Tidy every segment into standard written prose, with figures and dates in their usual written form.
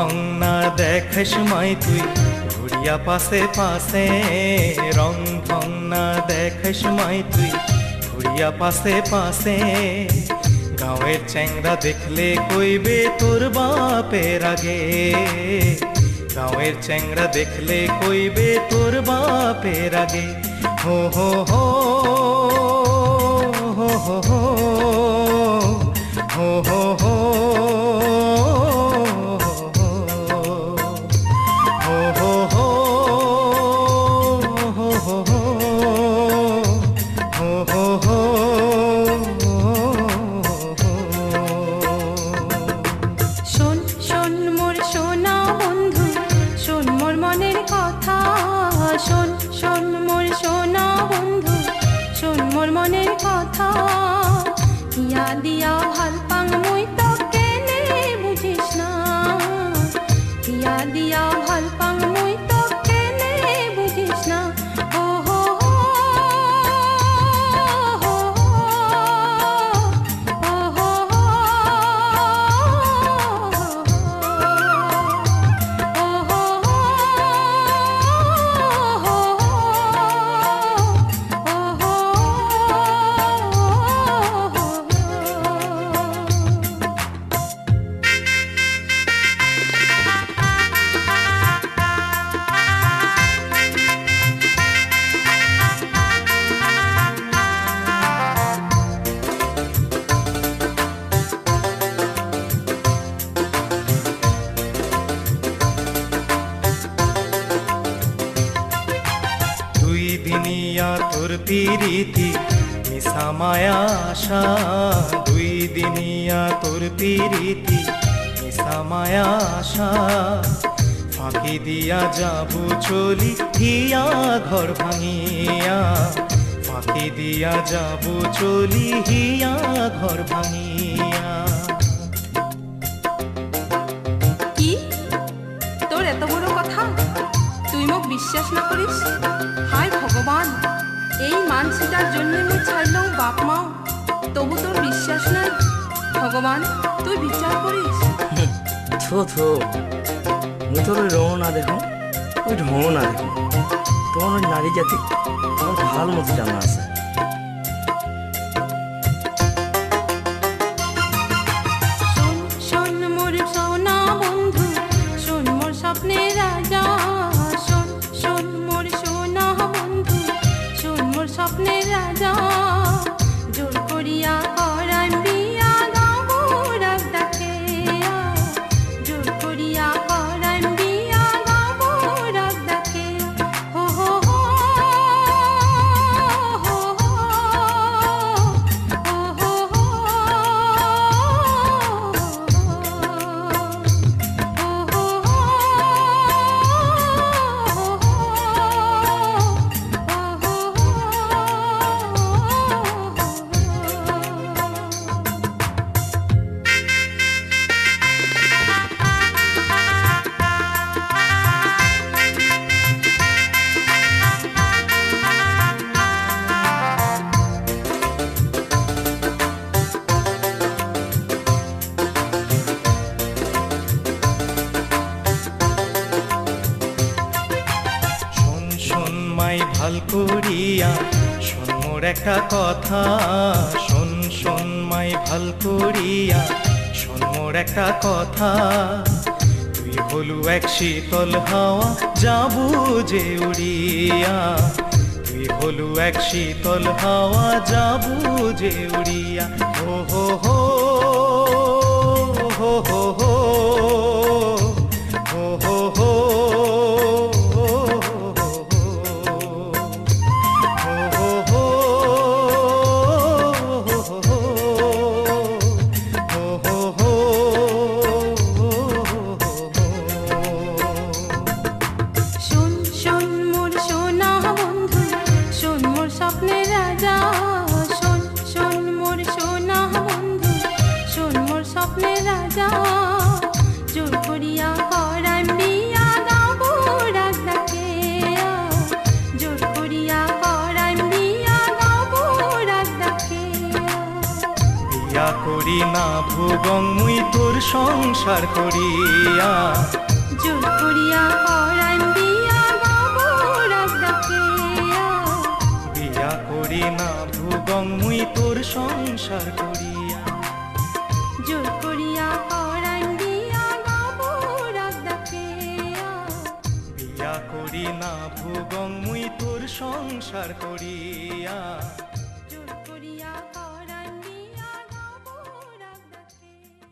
ঢং না দেখার সময় তুই ঘুরিয়া পাশে পাশে, রং ঢং না দেখার সময় তুই ঘুরিয়া পাশে পাশে। গাঁয়ের চ্যাংরা দেখলে কইবে তোর বাপের আগে, গাঁয়ের চ্যাংরা দেখলে কইবে তোর বাপের আগে। হো হো হো হো হো হো হো হো হো দিয়া ভাল পাং মুই তো কেনে বুঝিস না, দিয়া দিয়া ভাল পাং মুই তো কেনে বুঝিস না। ও হো হো ও হো দিনিয়া তোর পিরিতি মিশা মায়া আশা, দুই দিনিয়া তোর পিরিতি মিশা মায়া আশা। ফাঁকি দিয়া যাবো চলি হিয়া ঘর ভাঙিয়া, ফাঁকি দিয়া যাবো চলি হিয়া ঘর ভাঙিয়া। কি তোর এত বড় কথা, তুই মোক বিশ্বাস না করিস? হায় ভগবান, এই মানসিটার জন্য মুই ছাড়লাম বাপ মাও, তবু তোর বিশ্বাস নাই। ভগবান তুই বিচার করিস। থো থো, মুই তোর ওই রঙ না দেখো, ওই ঢঙ না দেখো, তোমার ওই নারী জাতি তোমার ভাল মতো জানা আছে। শোন মোর সোনা বন্ধু, শোন মোর স্বপ্নের রাজা, শোন শোন মোর সোনা বন্ধু, শোন মোর স্বপ্নের রাজা। জোর করিয়া করাই বিয়া গাবো রাগ ডাকে, জোর করিয়া করাই বিয়া গাবো রাগ ডাকে। হো হো হো হো হো হো ভাল করিয়া শোন মোর একটা কথা, শোন শোন মাই ভাল করিয়া শোন মোর একটা কথা। তুই হলু এক শীতল হাওয়া যাবো যে উড়িয়া, তুই হলু এক শীতল হাওয়া যাবো যে উড়িয়া। হো হো হো হো হো হো হো হো হো স্বপ্নের রাজা, শোন শোন মোর সোনা বন্ধু, করি না ভুবং মুই তোর সংসার করিয়া জোর করিয়া করাইম বিয়া বাবুরাক ডাকিয়া বিয়া করি না ভুবং মুই তোর সংসার করিয়া জোর করিয়া করাইম বিয়া বাবুরাক ডাকিয়া বিয়া করি না ভুবং মুই তোর সংসার করিয়া জোর করিয়া করাইম বিয়া বাবুরাক ডাকিয়া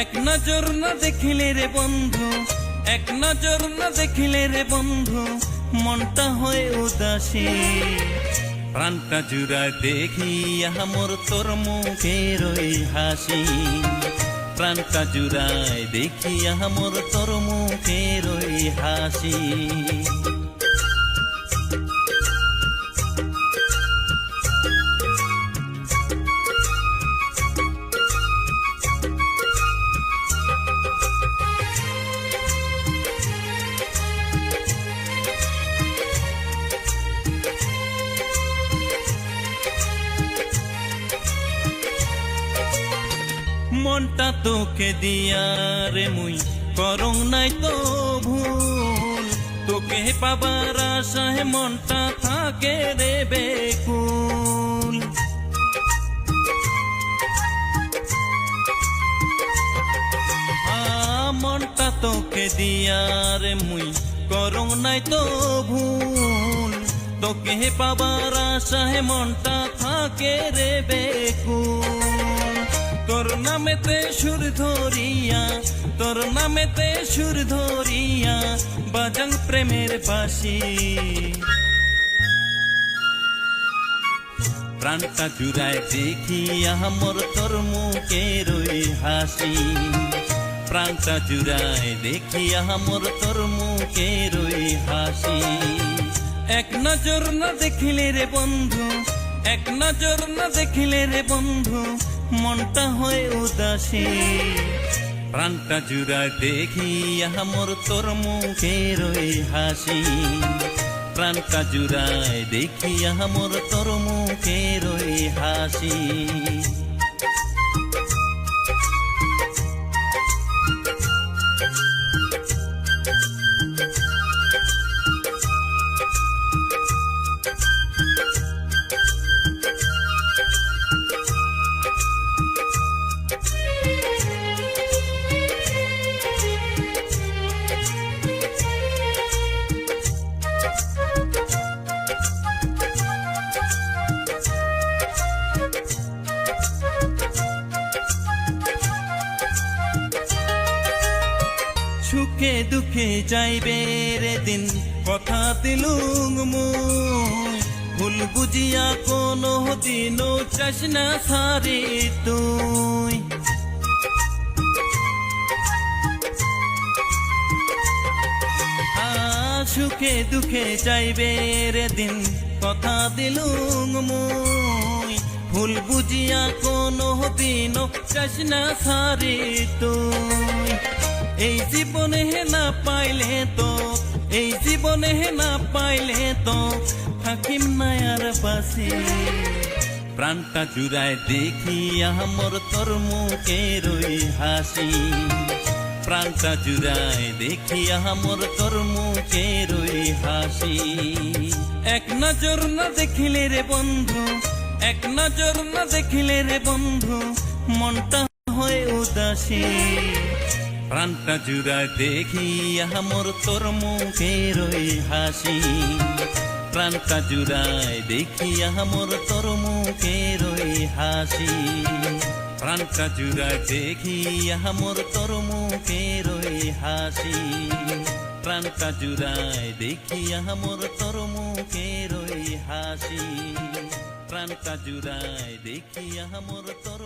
এক নজর না দেখিলে রে বন্ধু, এক নজর না দেখিলে রে বন্ধু, মনটা হয় উদাসী। প্রাণটা জুড়ায় দেখি আমার তোর মুখের ওই হাসি, প্রাণটা জুড়ায় দেখি আমার তোর মুখের ওই হাসি। মনটা তোকে দিয়া রে মুই করং নাই তো ভুল, তোকে পাবার আশায় মনটা থাকে রে বেকুল। মনটা তোকে দিয়া রে মুই করং নাই তো ভুল, তোকে পাবার আশায় মনটা থাকে রে বেকুল। তোর নামেতে সুর ধরিয়া, তোর নামেতে সুর ধরিয়া বাজাং প্রেমের বাঁশি। প্রাণটা জুড়ায় দেখি আমার তোর মুখের ওই হাসি, প্রাণটা জুড়ায় দেখি আমার তোর মুখের ওই হাসি। এক নজর না দেখিলে রে বন্ধু, এক নজর না দেখিলে রে বন্ধু, মনটা হয় উদাসী। প্রাণটা জুড়ায় দেখি আমার তোর মুখের ওই হাসি, প্রাণটা জুড়ায় দেখি আমার তোর মুখের ওই হাসি। সুখে দুঃখে যাইবে রে দিন, কথা দিলুম মুই, ভুল বুঝিয়া কোনো দিনও চাস না সারি তুই। সুখে দুঃখে যাইবে রে দিন, কথা দিলুম মুই, ভুল বুঝিয়া কোনো দিনও চাস না সারি তুই। এই জীবনে না পাইলে তো, এই জীবনে না পাইলে তো থাকিম না আর বাসি। প্রাণটা জুড়ায় দেখি আমার তোর মুখের ওই হাসি, প্রাণটা জুড়ায় দেখি আমার তোর মুখের ওই হাসি। এক নজর না দেখিলে রে বন্ধু, এক নজর না দেখিলে রে বন্ধু, মনটা হয় উদাসী। প্রাণটা জুড়ায় দেখি আমার তোর মুখের ওই হাসি, প্রাণটা জুড়ায় দেখি আমার তোর মুখের ওই হাসি। প্রাণটা জুড়ায় দেখি আমার তোর মুখের ওই হাসি, প্রাণটা জুড়ায় দেখি আমার তোর মুখের ওই হাসি, প্রাণটা জুড়ায় দেখি আমার তোর